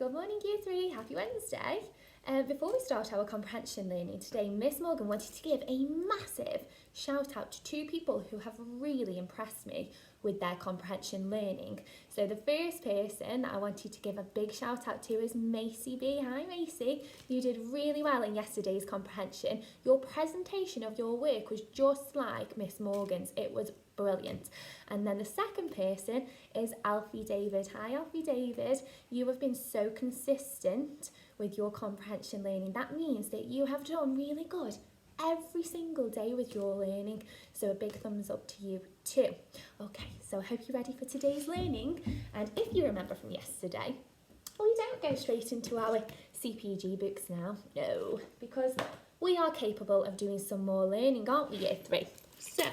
Good morning, Year 3. Happy Wednesday. Before we start our comprehension learning today, Miss Morgan wanted to give a massive shout out to two people who have really impressed me with their comprehension learning. So the first person I wanted to give a big shout out to is Macy B. Hi Macy, you did really well in yesterday's comprehension. Your presentation of your work was just like Miss Morgan's. It was brilliant. And then the second person is Alfie David. Hi Alfie David, you have been so consistent with your comprehension learning. That means that you have done really good every single day with your learning. So a big thumbs up to you too. Okay, so I hope you're ready for today's learning. And if you remember from yesterday, we don't go straight into our CPG books now. No, because we are capable of doing some more learning, aren't we, Year 3? So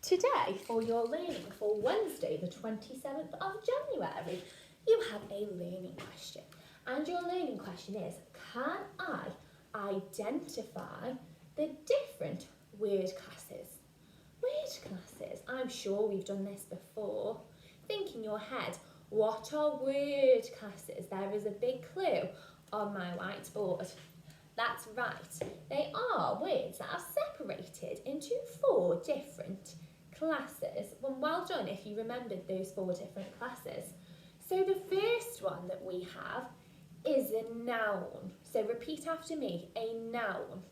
today, for your learning for Wednesday, the 27th of January, you have a learning question. And your learning question is, can I identify the different word classes? Word classes. I'm sure we've done this before. Think in your head, what are word classes? There is a big clue on my whiteboard. That's right. They are words that are separated into 4 different classes. Well done if you remembered those 4 different classes. So the first one that we have is a noun. So repeat after me, a noun.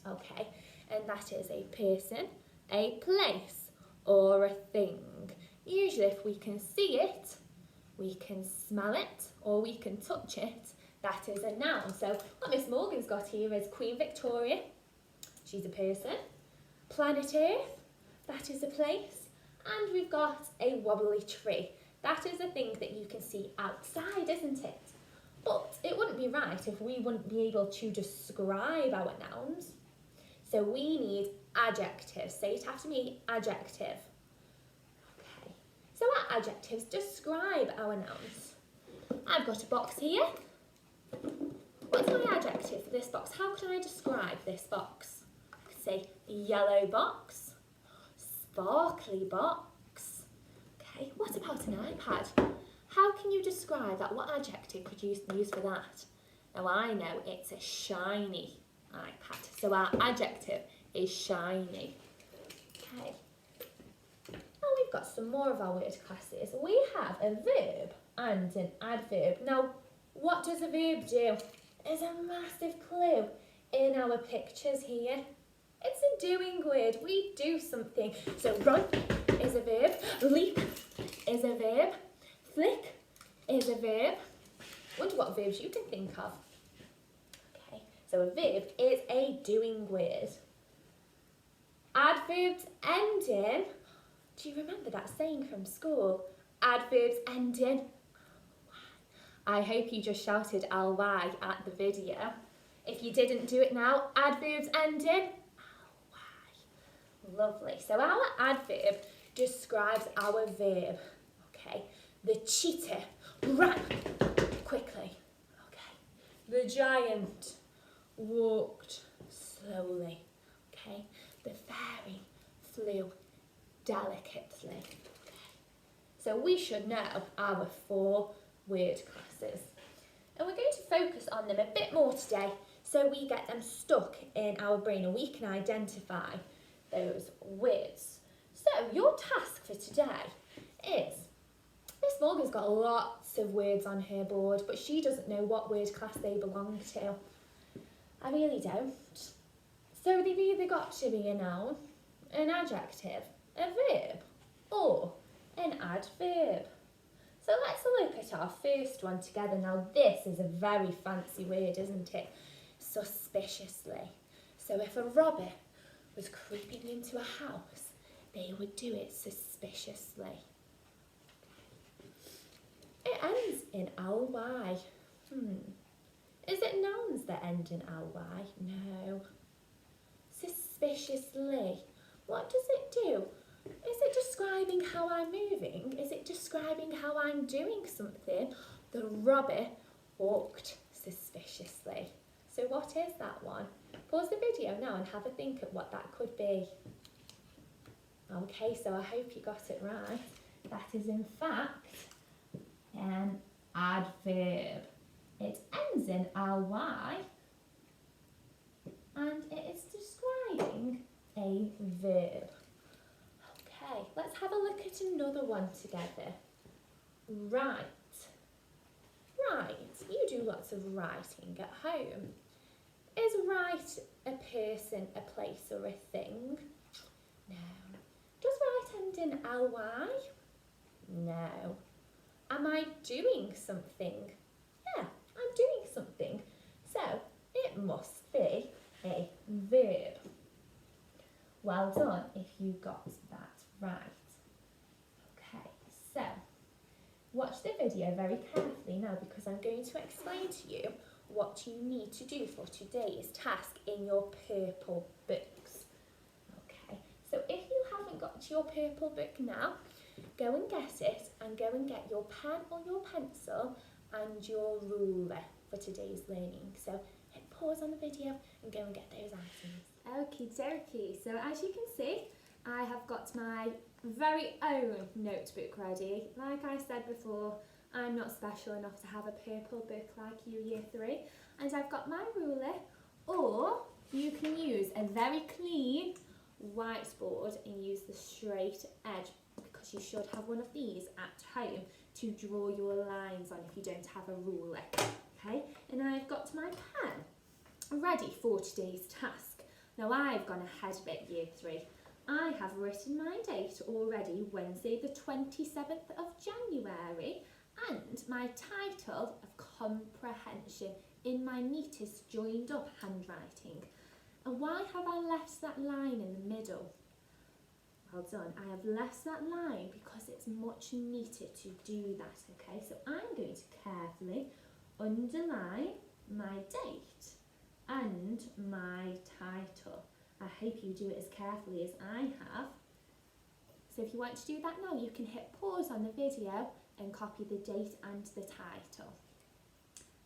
Okay, and that is a person, a place, or a thing. Usually if we can see it, we can smell it, or we can touch it, that is a noun. So what Miss Morgan's got here is Queen Victoria, she's a person. Planet Earth, that is a place. And we've got a wobbly tree. That is a thing that you can see outside, isn't it? But it wouldn't be right if we wouldn't be able to describe our nouns. So we need adjectives. Say it after me, adjective. Okay, so our adjectives describe our nouns. I've got a box here. What's my adjective for this box? How can I describe this box? I could say yellow box, sparkly box. Okay, what about an iPad? How can you describe that? What adjective could you use for that? Now I know it's a shiny iPad. So our adjective is shiny. Okay. Now we've got some more of our word classes. We have a verb and an adverb. Now, what does a verb do? There's a massive clue in our pictures here. It's a doing word. We do something. So run is a verb. Leap is a verb. Flick is a verb. Wonder what verbs you can think of. Okay, so a verb is a doing word. Adverbs end in, do you remember that saying from school? Adverbs end in. I hope you just shouted ly at the video. If you didn't do it now, adverbs end in ly. Lovely. So our adverb describes our verb. Okay. The cheetah ran quickly. Okay. The giant walked slowly. Okay. The fairy flew delicately. Okay. So we should know our 4 word classes. And we're going to focus on them a bit more today so we get them stuck in our brain and we can identify those words. So your task for today is, Miss Morgan's got lots of words on her board, but she doesn't know what word class they belong to. I really don't. So they've either got to be a noun, an adjective, a verb, or an adverb. So let's look at our first one together. Now this is a very fancy word, isn't it? Suspiciously. So if a robber was creeping into a house, they would do it suspiciously. It ends in ly. Is it nouns that end in ly? No. Suspiciously. What does it do? Is it describing how I'm moving? Is it describing how I'm doing something? The robber walked suspiciously. So what is that one? Pause the video now and have a think at what that could be. Okay, so I hope you got it right. That is in fact an adverb. It ends in ly and it is describing a verb. Okay, let's have a look at another one together. Write. Right, you do lots of writing at home. Is write a person, a place or a thing? No. Does write end in ly? No. Am I doing something? Yeah, I'm doing something. So it must be a verb. Well done if you got that right. Okay, so watch the video very carefully now because I'm going to explain to you what you need to do for today's task in your purple books. Okay, so if you haven't got your purple book now, go and get it and go and get your pen or your pencil and your ruler for today's learning. So hit pause on the video and go and get those items. Okie dokie, so as you can see, I have got my very own notebook ready. Like I said before, I'm not special enough to have a purple book like you, Year 3. And I've got my ruler, or you can use a very clean whiteboard and use the straight edge because you should have one of these at home to draw your lines on if you don't have a ruler. Okay, and I've got my pen ready for today's task. Now I've gone ahead a bit, Year 3. I have written my date already, Wednesday the 27th of January, and my title of Comprehension in my neatest joined up handwriting. And why have I left that line in the middle? Well done. I have left that line because it's much neater to do that, okay? So I'm going to carefully underline my date and my title. I hope you do it as carefully as I have. So if you want to do that now, you can hit pause on the video and copy the date and the title.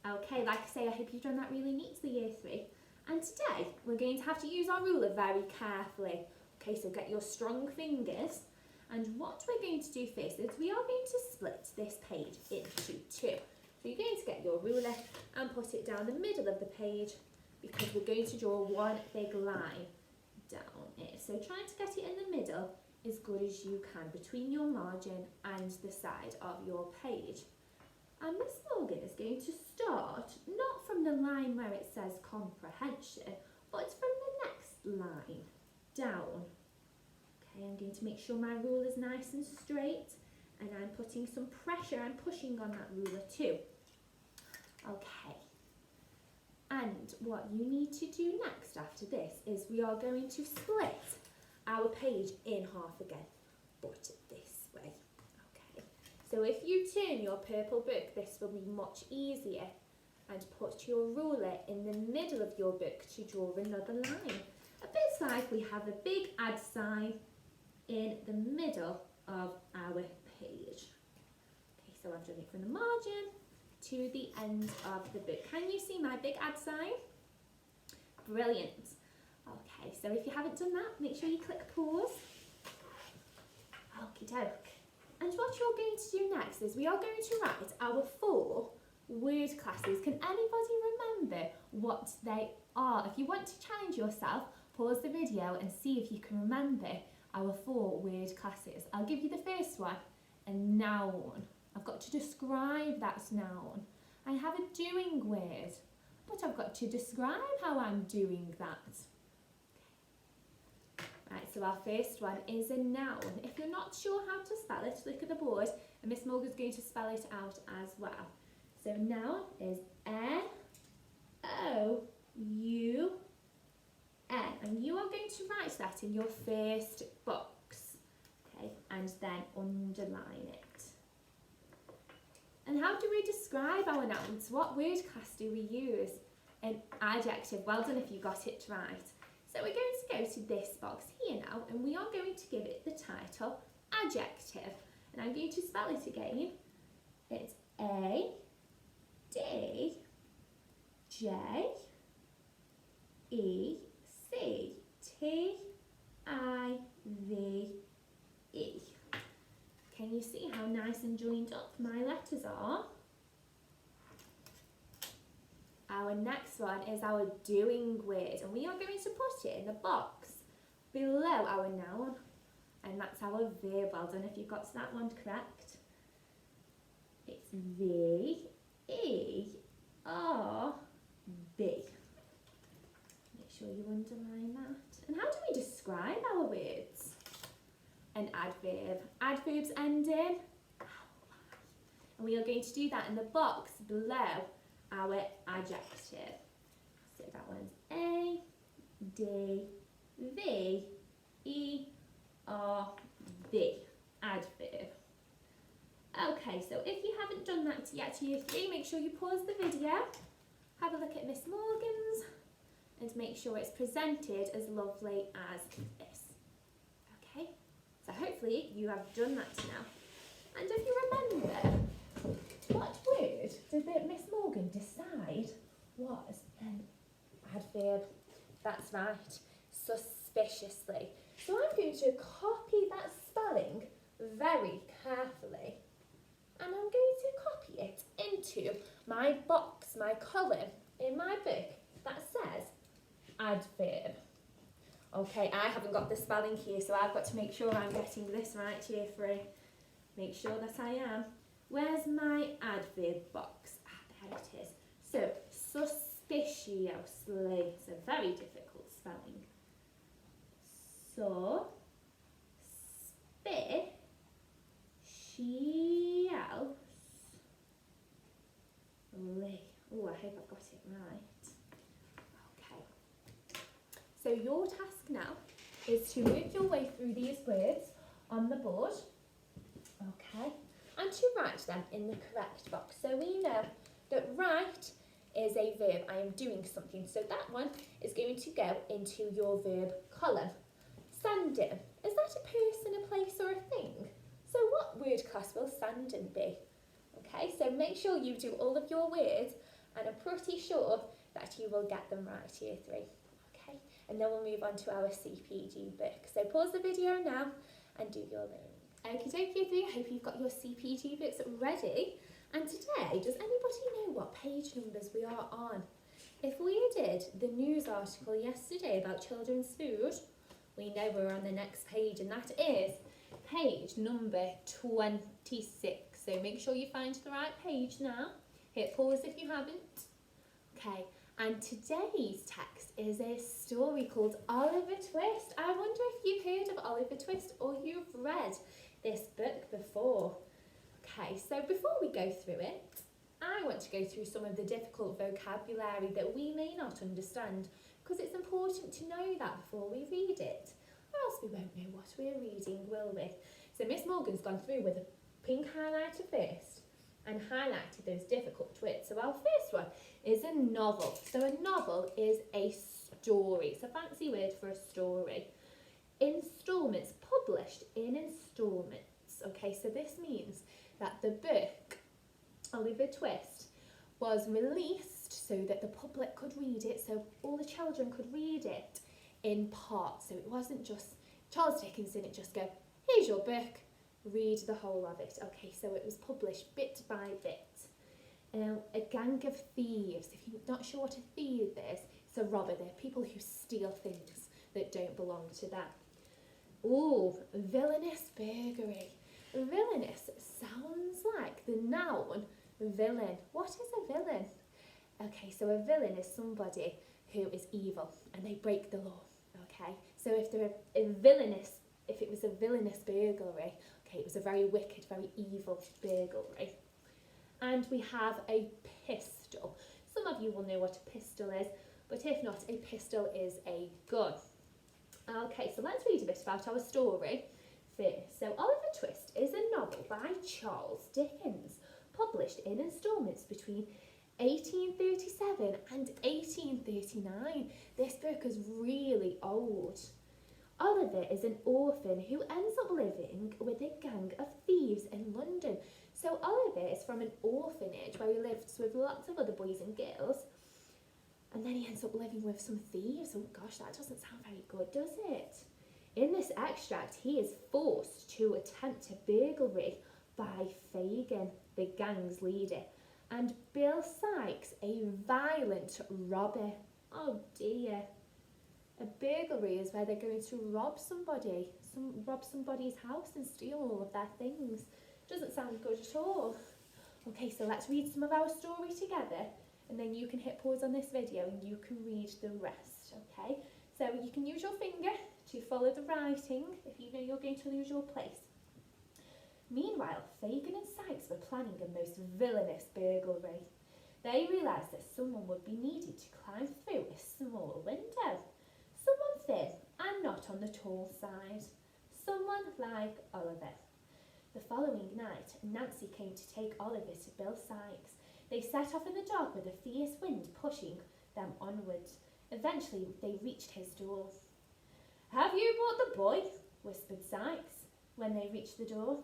Okay, like I say, I hope you've done that really neatly, Year 3. And today, we're going to have to use our ruler very carefully. Okay, so get your strong fingers. And what we're going to do first is we are going to split this page into two. So you're going to get your ruler and put it down the middle of the page because we're going to draw one big line down it. So trying to get it in the middle as good as you can between your margin and the side of your page. And Miss Morgan is going to start not from the line where it says comprehension, but from the next line down. Okay, I'm going to make sure my ruler is nice and straight, and I'm putting some pressure, I'm pushing on that ruler too. Okay. And what you need to do next after this is we are going to split our page in half again, but this way. Okay, so if you turn your purple book, this will be much easier, and put your ruler in the middle of your book to draw another line. A bit like we have a big add sign in the middle of our page. Okay, so I've done it from the margin to the end of the book. Can you see my big add sign? Brilliant. Okay, so if you haven't done that, make sure you click pause. Okie doke. And what you're going to do next is we are going to write our 4 word classes. Can anybody remember what they are? If you want to challenge yourself, pause the video and see if you can remember our 4 word classes. I'll give you the first one, a noun. I've got to describe that noun. I have a doing word, but I've got to describe how I'm doing that. Right, so our first one is a noun. If you're not sure how to spell it, look at the board and Miss Morgan's going to spell it out as well. So noun is N-O-U-N, and you are going to write that in your first box, okay, and then underline it. And how do we describe our nouns? What word class do we use? An adjective. Well done if you got it right. So we're going to go to this box here now, and we are going to give it the title adjective. And I'm going to spell it again. It's A-D-J-E-C-T-I-V-E. Can you see how nice and joined up my letters are? next one is our doing word, and we are going to put it in the box below our noun, and that's our verb. Well done if you've got that one correct. It's V-E-R-B. Make sure you underline that. And how do we describe our words? An adverb. Adverbs end in -ly. And we are going to do that in the box below our adjective. So that one's A-D-V-E-R-B. Adverb. Okay, so if you haven't done that yet, year 3, make sure you pause the video, have a look at Miss Morgan's, and make sure it's presented as lovely as this. Okay, so hopefully you have done that now. And if you remember, what word did Miss Morgan decide was an adverb? That's right, suspiciously. So I'm going to copy that spelling very carefully, and I'm going to copy it into my box, my column in my book that says adverb. Okay, I haven't got the spelling here, so I've got to make sure I'm getting this right, year 3. Make sure that I am. Where's my adverb box? Ah, there it is. So, suspiciously. It's a very difficult spelling. So, Oh, I hope I've got it right. Okay. So your task now is to work your way through these words on the board. Okay. And to write them in the correct box. So we know that write is a verb. I am doing something. So that one is going to go into your verb column. Stand in. Is that a person, a place or a thing? So what word class will stand in be? Okay, so make sure you do all of your words and I'm pretty sure that you will get them right, year 3. Okay, and then we'll move on to our CPG book. So pause the video now and do your learning. Okie dokie, year 3, I hope you've got your CPG books ready. And today, does anybody know what page numbers we are on? If we did the news article yesterday about children's food, we know we're on the next page, and that is page number 26. So make sure you find the right page now. Hit pause if you haven't. Okay, and today's text is a story called Oliver Twist. I wonder if you've heard of Oliver Twist or you've read this book before. Okay, so before we go through it, I want to go through some of the difficult vocabulary that we may not understand, because it's important to know that before we read it, or else we won't know what we're reading, will we? So Miss Morgan's gone through with a pink highlighter first and highlighted those difficult words. So our first one is a novel. So a novel is a story. It's a fancy word for a story. Instalments, published in instalments. Okay, so this means that the book, Oliver Twist, was released so that the public could read it, so all the children could read it in parts. So it wasn't just Charles Dickens didn't just go, here's your book, read the whole of it. Okay, so it was published bit by bit. A gang of thieves. If you're not sure what a thief is, it's a robber. They're people who steal things that don't belong to them. Oh, villainous burglary. Villainous sounds like the noun villain. What is a villain? Okay, so a villain is somebody who is evil and they break the law. Okay, so if it was a villainous burglary, okay, it was a very wicked, very evil burglary. And we have a pistol. Some of you will know what a pistol is, but if not, a pistol is a gun. Okay, so let's read a bit about our story first. So Oliver Twist is a novel by Charles Dickens, published in instalments between 1837 and 1839. This book is really old. Oliver is an orphan who ends up living with a gang of thieves in London. So Oliver is from an orphanage where he lives with lots of other boys and girls, and then he ends up living with some thieves. Oh gosh, that doesn't sound very good, does it? In this extract, he is forced to attempt a burglary by Fagin, the gang's leader, And Bill Sykes a violent robber. Oh dear. A burglary is where they're going to rob somebody, rob somebody's house and steal all of their things. Doesn't sound good at all. Okay, so let's read some of our story together, and then you can hit pause on this video and you can read the rest, okay? So you can use your finger to follow the writing if you know you're going to lose your place. Meanwhile, Fagin and Sykes were planning a most villainous burglary. They realised that someone would be needed to climb through a small window. Someone thin and not on the tall side. Someone like Oliver. The following night, Nancy came to take Oliver to Bill Sykes. They set off in the dark with a fierce wind pushing them onwards. Eventually, they reached his door. "Have you brought the boy?" whispered Sykes when they reached the door.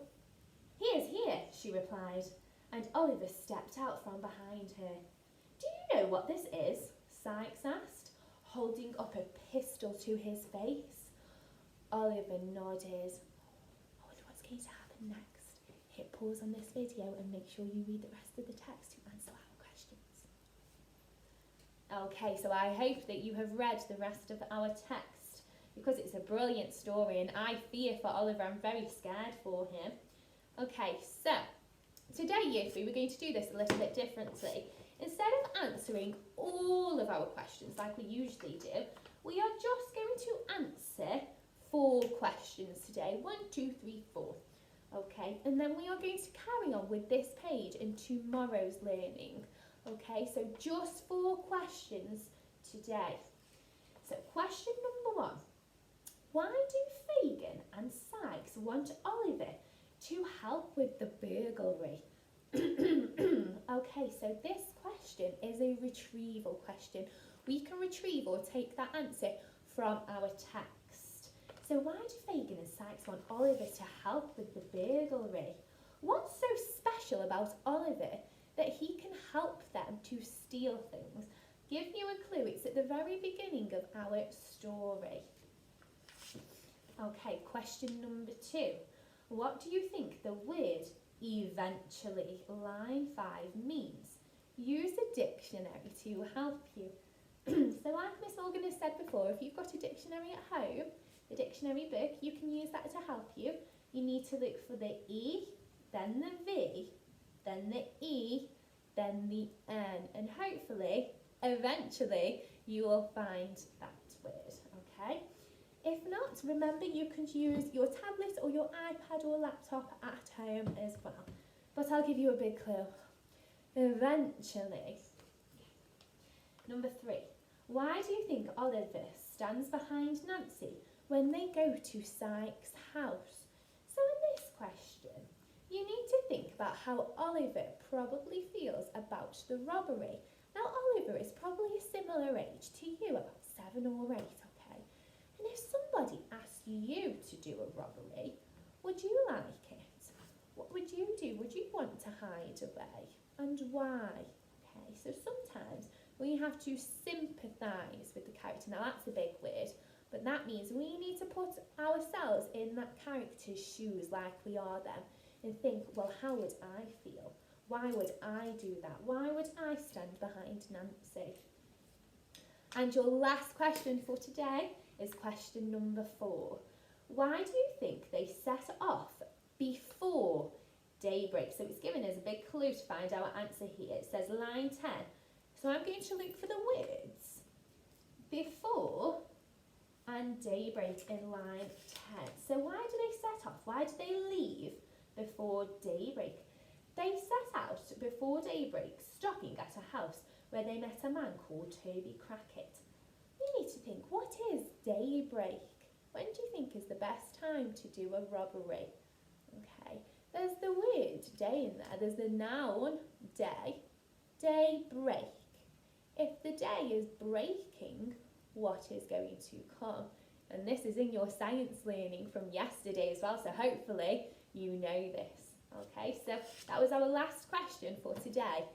"He is here," she replied, and Oliver stepped out from behind her. "Do you know what this is?" Sykes asked, holding up a pistol to his face. Oliver nodded. I wonder what's going to happen next. Hit pause on this video and make sure you read the rest of the text to answer our questions. Okay, so I hope that you have read the rest of our text, because it's a brilliant story and I fear for Oliver. I'm very scared for him. Okay, so today, Year 3, we're going to do this a little bit differently. Instead of answering all of our questions like we usually do, we are just going to answer 4 questions today. 1, 2, 3, 4. Okay, and then we are going to carry on with this page in tomorrow's learning. Okay, so just 4 questions today. So question number 1. Why do Fagin and Sykes want Oliver to help with the burglary? Okay, so this question is a retrieval question. We can retrieve or take that answer from our text. So why do Fagin and Sykes want Oliver to help with the burglary? What's so special about Oliver that he can help them to steal things? Give you a clue, it's at the very beginning of our story. Okay, question number 2. What do you think the word eventually, line 5, means? Use a dictionary to help you. So like Miss Morgan has said before, if you've got a dictionary at home, the dictionary book, you can use that to help you. You need to look for the E, then the V, then the E, then the N, and hopefully, eventually, you will find that word, okay? If not, remember you can use your tablet or your iPad or laptop at home as well. But I'll give you a big clue. Eventually. Number 3. Why do you think Oliver stands behind Nancy when they go to Sykes' house? So in this question, you need to think about how Oliver probably feels about the robbery. Now Oliver is probably a similar age to you, about 7 or 8, okay? And if somebody asked you to do a robbery, would you like it? What would you do? Would you want to hide away? And why? Okay, so sometimes we have to sympathise with the character. Now that's a big word, but that means we need to put ourselves in that character's shoes like we are them and think, well, how would I feel? Why would I do that? Why would I stand behind Nancy? And your last question for today is question number 4. Why do you think they set off before daybreak? So it's given us a big clue to find our answer here. It says line 10. So I'm going to look for the words before and daybreak in line 10. So why do they set off? Why do they leave before daybreak? They set out before daybreak, stopping at a house where they met a man called Toby Crackit. We need to think, what is daybreak? When do you think is the best time to do a robbery? Okay, there's the word day in there. There's the noun day, daybreak. If the day is breaking, what is going to come? And this is in your science learning from yesterday as well, so hopefully you know this. Okay, so that was our last question for today.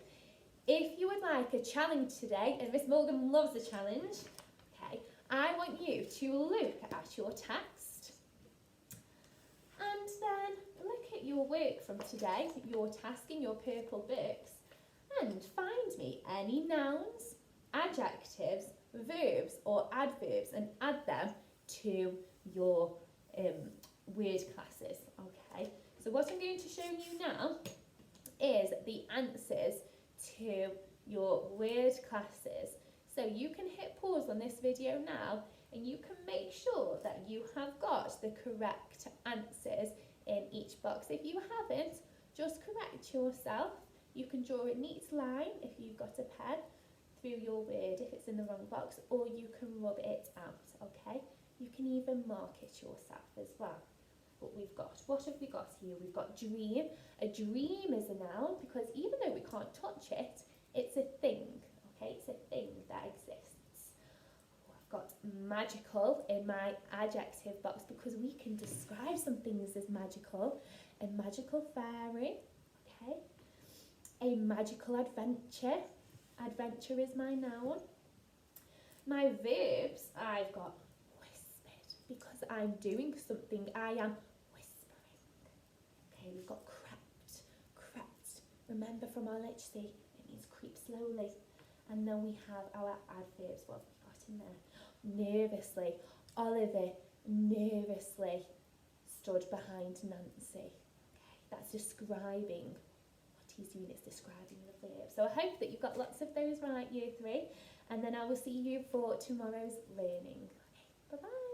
If you would like a challenge today, and Miss Morgan loves a challenge, okay, I want you to look at your text and then look at your work from today, your task in your purple books, and any nouns, adjectives, verbs or adverbs and add them to your word classes. Okay, so what I'm going to show you now is the answers to your word classes. So you can hit pause on this video now and you can make sure that you have got the correct answers in each box. If you haven't, just correct yourself. You can draw a neat line if you've got a pen through your word if it's in the wrong box, or you can rub it out, okay? You can even mark it yourself as well. But what have we got here? We've got dream. A dream is a noun because even though we can't touch it, it's a thing, okay? It's a thing that exists. I've got magical in my adjective box because we can describe some things as magical. A magical fairy, okay? A magical adventure. Adventure is my noun. My verbs, I've got whispered because I'm doing something. I am whispering. Okay, we've got crept. Crept. Remember from our literacy, it means creep slowly. And then we have our adverbs. What have we got in there? Nervously. Oliver nervously stood behind Nancy. Okay, that's describing what he's doing. It's describing the verb. So I hope that you've got lots of those right, Year 3. And then I will see you for tomorrow's learning. Okay, bye-bye.